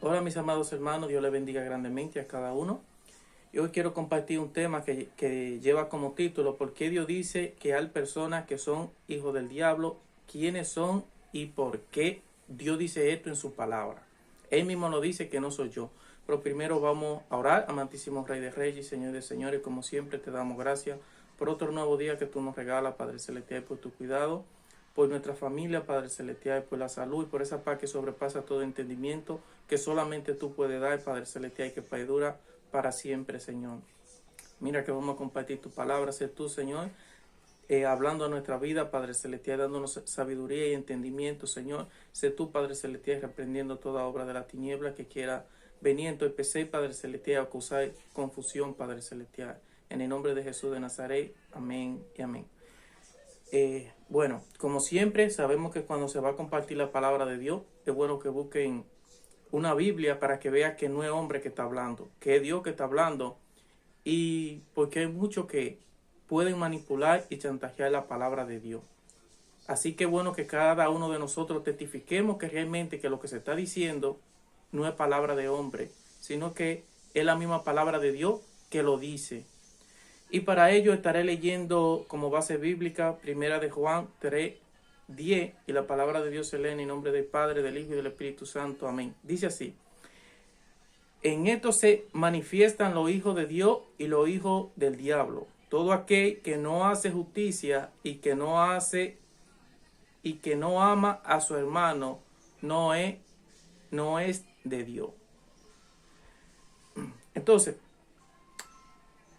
Hola mis amados hermanos, Dios les bendiga grandemente a cada uno. Y hoy quiero compartir un tema que lleva como título: ¿Por qué Dios dice que hay personas que son hijos del diablo? ¿Quiénes son y por qué Dios dice esto en su palabra? Él mismo lo dice, que no soy yo. Pero primero vamos a orar. Amantísimo Rey de Reyes, Señor de Señores, como siempre te damos gracias por otro nuevo día que tú nos regalas, Padre Celestial, por tu cuidado, por nuestra familia, Padre Celestial, por la salud y por esa paz que sobrepasa todo entendimiento, que solamente tú puedes dar, Padre Celestial, y que perdura para siempre, Señor. Mira que vamos a compartir tu palabra, sé tú, Señor, hablando a nuestra vida, Padre Celestial, dándonos sabiduría y entendimiento, Señor. Sé tú, Padre Celestial, reprendiendo toda obra de la tiniebla que quiera venir en tu PC, Padre Celestial, a causar confusión, Padre Celestial. En el nombre de Jesús de Nazaret, amén y amén. Bueno, como siempre, sabemos que cuando se va a compartir la palabra de Dios, es bueno que busquen una Biblia para que vean que no es hombre que está hablando, que es Dios que está hablando, y porque hay muchos que pueden manipular y chantajear la palabra de Dios. Así que bueno que cada uno de nosotros testifiquemos que realmente que lo que se está diciendo no es palabra de hombre, sino que es la misma palabra de Dios que lo dice. Y para ello estaré leyendo como base bíblica Primera de Juan 3:10, y la palabra de Dios se lee en el nombre del Padre, del Hijo y del Espíritu Santo. Amén. Dice así: en esto se manifiestan los hijos de Dios y los hijos del diablo. Todo aquel que no hace justicia y que no ama a su hermano no es de Dios. Entonces,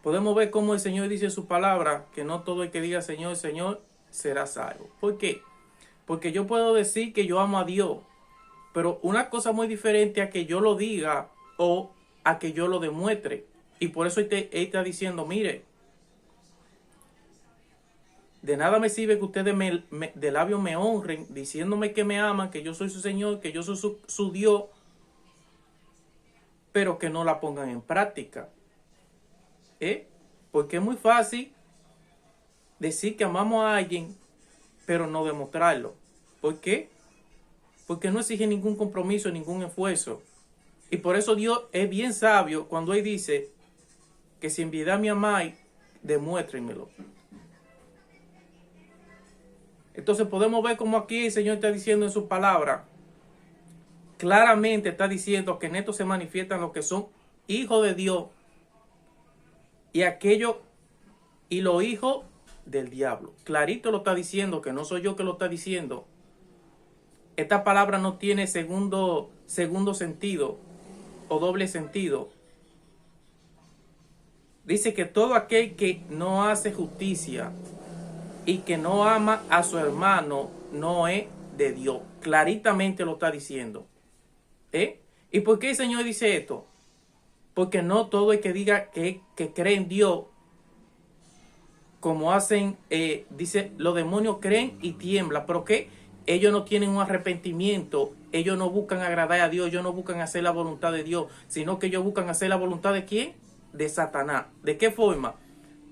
podemos ver cómo el Señor dice en su palabra que no todo el que diga Señor, Señor será salvo. ¿Por qué? Porque yo puedo decir que yo amo a Dios, pero una cosa muy diferente a que yo lo diga o a que yo lo demuestre. Y por eso él está diciendo, mire, de nada me sirve que ustedes de labios me honren, diciéndome que me aman, que yo soy su Señor, que yo soy su Dios, pero que no la pongan en práctica. Porque es muy fácil decir que amamos a alguien, pero no demostrarlo. ¿Por qué? Porque no exige ningún compromiso, ningún esfuerzo. Y por eso Dios es bien sabio cuando Él dice que si en verdad me amáis, demuéstrenmelo. Entonces podemos ver cómo aquí el Señor está diciendo en su palabra, claramente está diciendo que en esto se manifiestan los que son hijos de Dios y los hijos del diablo. Clarito lo está diciendo, que no soy yo que lo está diciendo. Esta palabra no tiene segundo sentido o doble sentido. Dice que todo aquel que no hace justicia y que no ama a su hermano no es de Dios. Claritamente lo está diciendo. ¿Y por qué el Señor dice esto? Porque no todo el que diga que cree en Dios, como hacen, dice, los demonios creen y tiemblan, pero que ellos no tienen un arrepentimiento, ellos no buscan agradar a Dios, ellos no buscan hacer la voluntad de Dios, sino que ellos buscan hacer la voluntad de ¿quién? De Satanás. ¿De qué forma?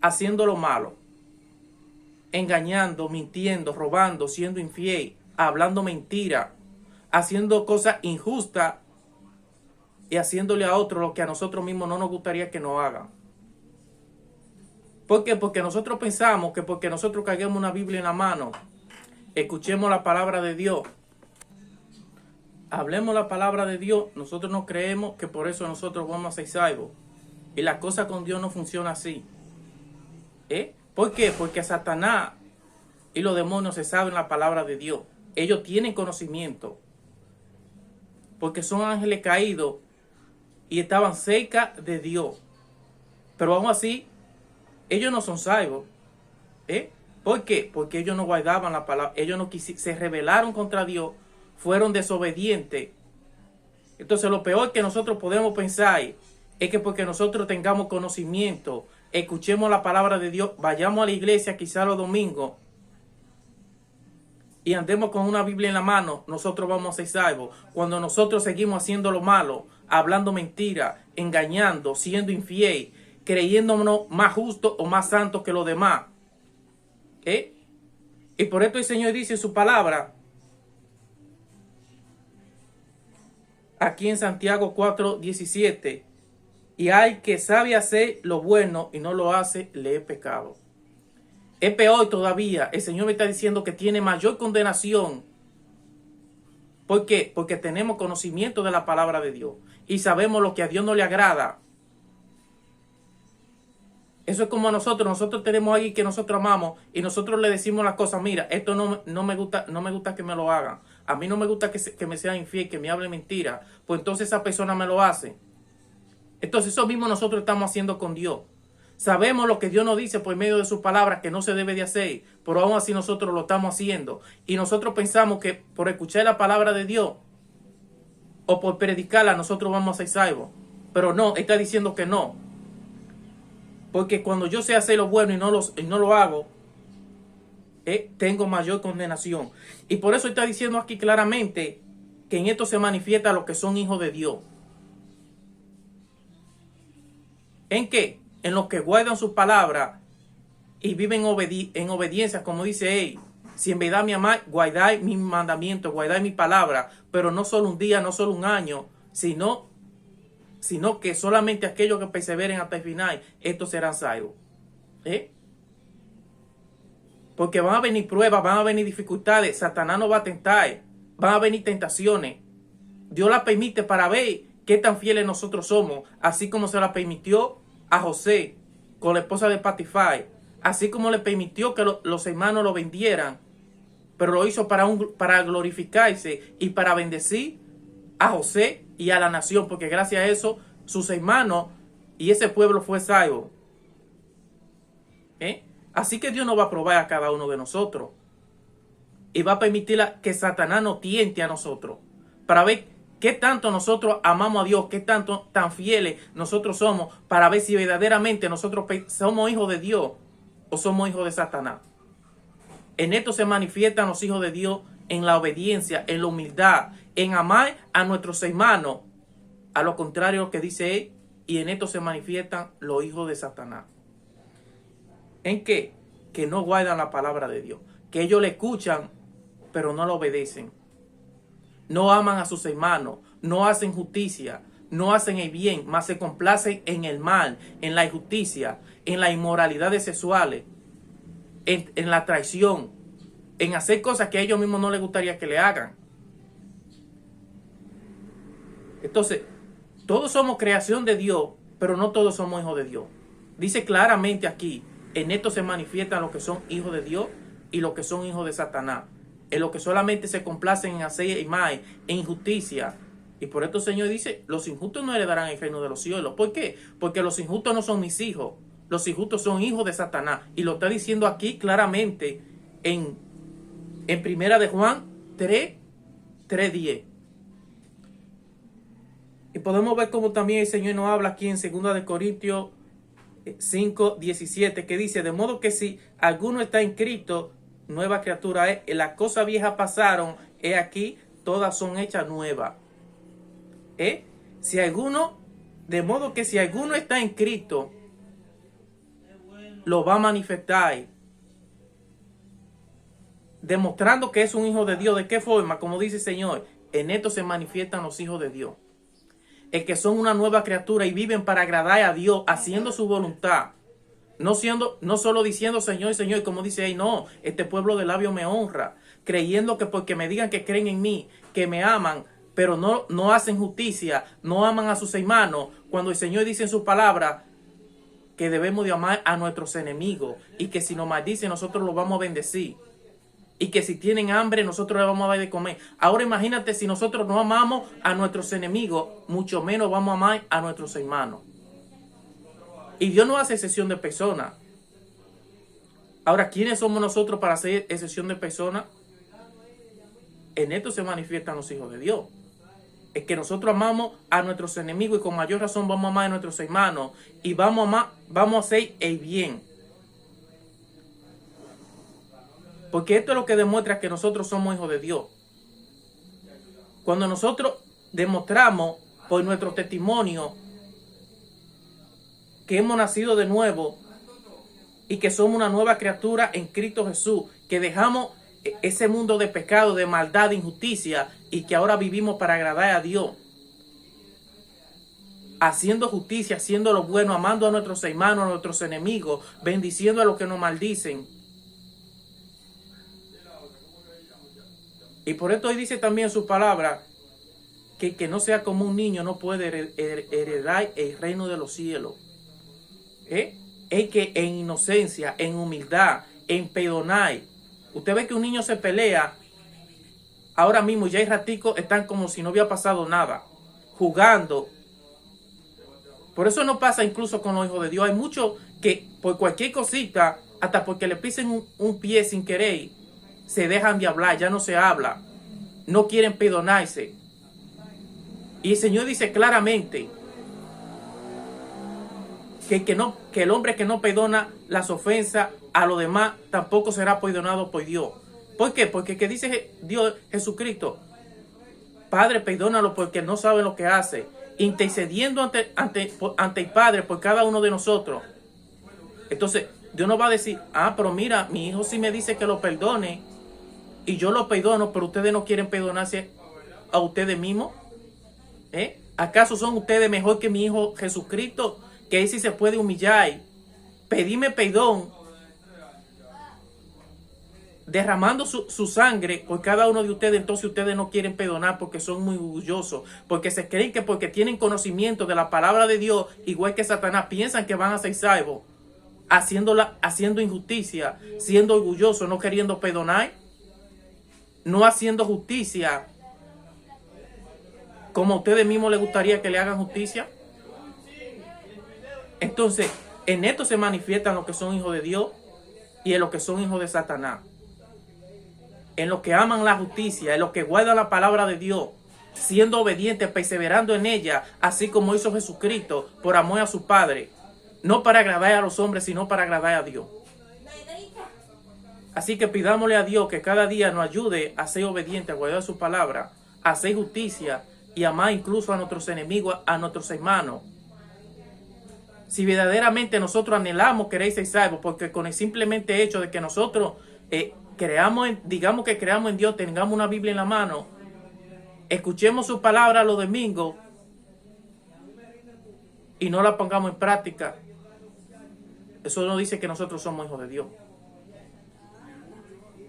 Haciendo lo malo, engañando, mintiendo, robando, siendo infiel, hablando mentira, haciendo cosas injustas y haciéndole a otros lo que a nosotros mismos no nos gustaría que nos hagan. ¿Por qué? Porque nosotros pensamos que porque nosotros carguemos una Biblia en la mano, escuchemos la palabra de Dios, hablemos la palabra de Dios, nosotros no creemos que por eso nosotros vamos a ser salvos. Y la cosa con Dios no funciona así. ¿Por qué? Porque Satanás y los demonios se saben la palabra de Dios. Ellos tienen conocimiento. Porque son ángeles caídos y estaban cerca de Dios. Pero aún así, ellos no son salvos. ¿Por qué? Porque ellos no guardaban la palabra. Ellos no se rebelaron contra Dios. Fueron desobedientes. Entonces lo peor que nosotros podemos pensar es que porque nosotros tengamos conocimiento, escuchemos la palabra de Dios, vayamos a la iglesia quizá los domingos y andemos con una Biblia en la mano, nosotros vamos a ser salvos. Cuando nosotros seguimos haciendo lo malo, hablando mentira, engañando, siendo infiel, creyéndonos más justos o más santos que los demás. Y por esto el Señor dice en su palabra, aquí en Santiago 4:17. Y hay que sabe hacer lo bueno y no lo hace, le es pecado. Es peor todavía. El Señor me está diciendo que tiene mayor condenación. ¿Por qué? Porque tenemos conocimiento de la palabra de Dios y sabemos lo que a Dios no le agrada. Eso es como a nosotros tenemos a alguien que nosotros amamos y nosotros le decimos las cosas, mira, esto no me gusta que me lo hagan. A mí no me gusta que me sea infiel, que me hable mentira. Pues entonces esa persona me lo hace. Entonces eso mismo nosotros estamos haciendo con Dios. Sabemos lo que Dios nos dice por medio de sus palabras que no se debe de hacer, pero aún así nosotros lo estamos haciendo. Y nosotros pensamos que por escuchar la palabra de Dios o por predicarla nosotros vamos a ser salvos. Pero no, está diciendo que no. Porque cuando yo sé hacer lo bueno y no lo hago, tengo mayor condenación. Y por eso está diciendo aquí claramente que en esto se manifiesta los que son hijos de Dios. ¿En qué? En los que guardan sus palabras y viven en obediencia, como dice él. Si en verdad me amáis, guardáis mis mandamientos, guardáis mis palabras, pero no solo un día, no solo un año, sino que solamente aquellos que perseveren hasta el final, estos serán salvos. Porque van a venir pruebas, van a venir dificultades, Satanás nos va a tentar, van a venir tentaciones. Dios las permite para ver qué tan fieles nosotros somos, así como se la permitió a José con la esposa de Potifar, así como le permitió que los hermanos lo vendieran, pero lo hizo para glorificarse y para bendecir a José y a la nación, porque gracias a eso sus hermanos y ese pueblo fue salvo. Así que Dios nos va a probar a cada uno de nosotros y va a permitir que Satanás nos tiente a nosotros para ver qué tanto nosotros amamos a Dios, qué tan fieles nosotros somos, para ver si verdaderamente nosotros somos hijos de Dios o somos hijos de Satanás. En esto se manifiestan los hijos de Dios en la obediencia, en la humildad, en amar a nuestros hermanos, a lo contrario de lo que dice él, y en esto se manifiestan los hijos de Satanás. ¿En qué? Que no guardan la palabra de Dios, que ellos le escuchan, pero no lo obedecen. No aman a sus hermanos, no hacen justicia, no hacen el bien, más se complacen en el mal, en la injusticia, en las inmoralidades sexuales, en la traición, en hacer cosas que a ellos mismos no les gustaría que le hagan. Entonces, todos somos creación de Dios, pero no todos somos hijos de Dios. Dice claramente aquí, en esto se manifiestan los que son hijos de Dios y los que son hijos de Satanás. En los que solamente se complacen en hacer mal, en injusticia. Y por esto el Señor dice, los injustos no heredarán el reino de los cielos. ¿Por qué? Porque los injustos no son mis hijos. Los injustos son hijos de Satanás. Y lo está diciendo aquí claramente en Primera de Juan 3:10. Y podemos ver cómo también el Señor nos habla aquí en 2 de Corintios 5:17, que dice, de modo que si alguno está en Cristo, nueva criatura es, las cosas viejas pasaron, he aquí, todas son hechas nuevas. De modo que si alguno está en Cristo, lo va a manifestar, demostrando que es un hijo de Dios. ¿De qué forma? Como dice el Señor, en esto se manifiestan los hijos de Dios. El que son una nueva criatura y viven para agradar a Dios, haciendo su voluntad. No solo diciendo Señor, Señor, como dice ahí, no, este pueblo de labios me honra, creyendo que porque me digan que creen en mí, que me aman, pero no hacen justicia, no aman a sus hermanos, cuando el Señor dice en su palabra que debemos de amar a nuestros enemigos y que si nos maldicen nosotros los vamos a bendecir. Y que si tienen hambre, nosotros les vamos a dar de comer. Ahora imagínate, si nosotros no amamos a nuestros enemigos, mucho menos vamos a amar a nuestros hermanos. Y Dios no hace excepción de personas. Ahora, ¿quiénes somos nosotros para hacer excepción de personas? En esto se manifiestan los hijos de Dios. Es que nosotros amamos a nuestros enemigos y con mayor razón vamos a amar a nuestros hermanos. Y vamos a hacer el bien. Porque esto es lo que demuestra que nosotros somos hijos de Dios. Cuando nosotros demostramos por nuestro testimonio que hemos nacido de nuevo y que somos una nueva criatura en Cristo Jesús, que dejamos ese mundo de pecado, de maldad, de injusticia y que ahora vivimos para agradar a Dios. haciendo justicia, haciendo lo bueno, amando a nuestros hermanos, a nuestros enemigos, bendiciendo a los que nos maldicen. Y por esto hoy dice también su palabra que no sea como un niño no puede heredar el reino de los cielos. Es que en inocencia, en humildad, en perdonar. Usted ve que un niño se pelea, ahora mismo ya hay raticos, están como si no hubiera pasado nada, jugando. Por eso no pasa incluso con los hijos de Dios. Hay muchos que por cualquier cosita, hasta porque le pisen un pie sin querer, se dejan de hablar, ya no se habla. No quieren perdonarse. Y el Señor dice claramente que el hombre que no perdona las ofensas a los demás tampoco será perdonado por Dios. ¿Por qué? Porque que dice Dios Jesucristo, Padre, perdónalo porque no sabe lo que hace, intercediendo ante el Padre por cada uno de nosotros. Entonces, Dios no va a decir, pero mira, mi hijo sí me dice que lo perdone y yo lo perdono, pero ustedes no quieren perdonarse a ustedes mismos. ¿Acaso son ustedes mejor que mi hijo Jesucristo, que él sí se puede humillar, pedirme perdón, derramando su sangre por cada uno de ustedes? Entonces ustedes no quieren perdonar porque son muy orgullosos, porque se creen que porque tienen conocimiento de la palabra de Dios, igual que Satanás, piensan que van a ser salvos, haciendo injusticia, siendo orgullosos, no queriendo perdonar, no haciendo justicia como a ustedes mismos les gustaría que le hagan justicia. Entonces, en esto se manifiestan los que son hijos de Dios y en los que son hijos de Satanás. En los que aman la justicia, en los que guardan la palabra de Dios, siendo obedientes, perseverando en ella, así como hizo Jesucristo por amor a su Padre. No para agradar a los hombres, sino para agradar a Dios. Así que pidámosle a Dios que cada día nos ayude a ser obedientes, a guardar su palabra, a hacer justicia y amar incluso a nuestros enemigos, a nuestros hermanos. Si verdaderamente nosotros anhelamos querer ser salvos, porque con el simplemente hecho de que nosotros digamos que creamos en Dios, tengamos una Biblia en la mano, escuchemos su palabra los domingos y no la pongamos en práctica, eso no dice que nosotros somos hijos de Dios.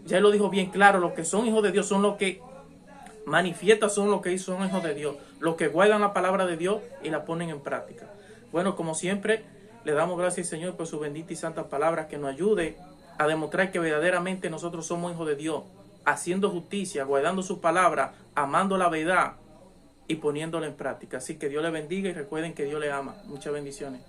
Ya él lo dijo bien claro, los que son hijos de Dios son los que manifiestan, son los que son hijos de Dios, los que guardan la palabra de Dios y la ponen en práctica. Bueno, como siempre, le damos gracias al Señor por su bendita y santa palabra, que nos ayude a demostrar que verdaderamente nosotros somos hijos de Dios, haciendo justicia, guardando su palabra, amando la verdad y poniéndola en práctica. Así que Dios le bendiga y recuerden que Dios le ama. Muchas bendiciones.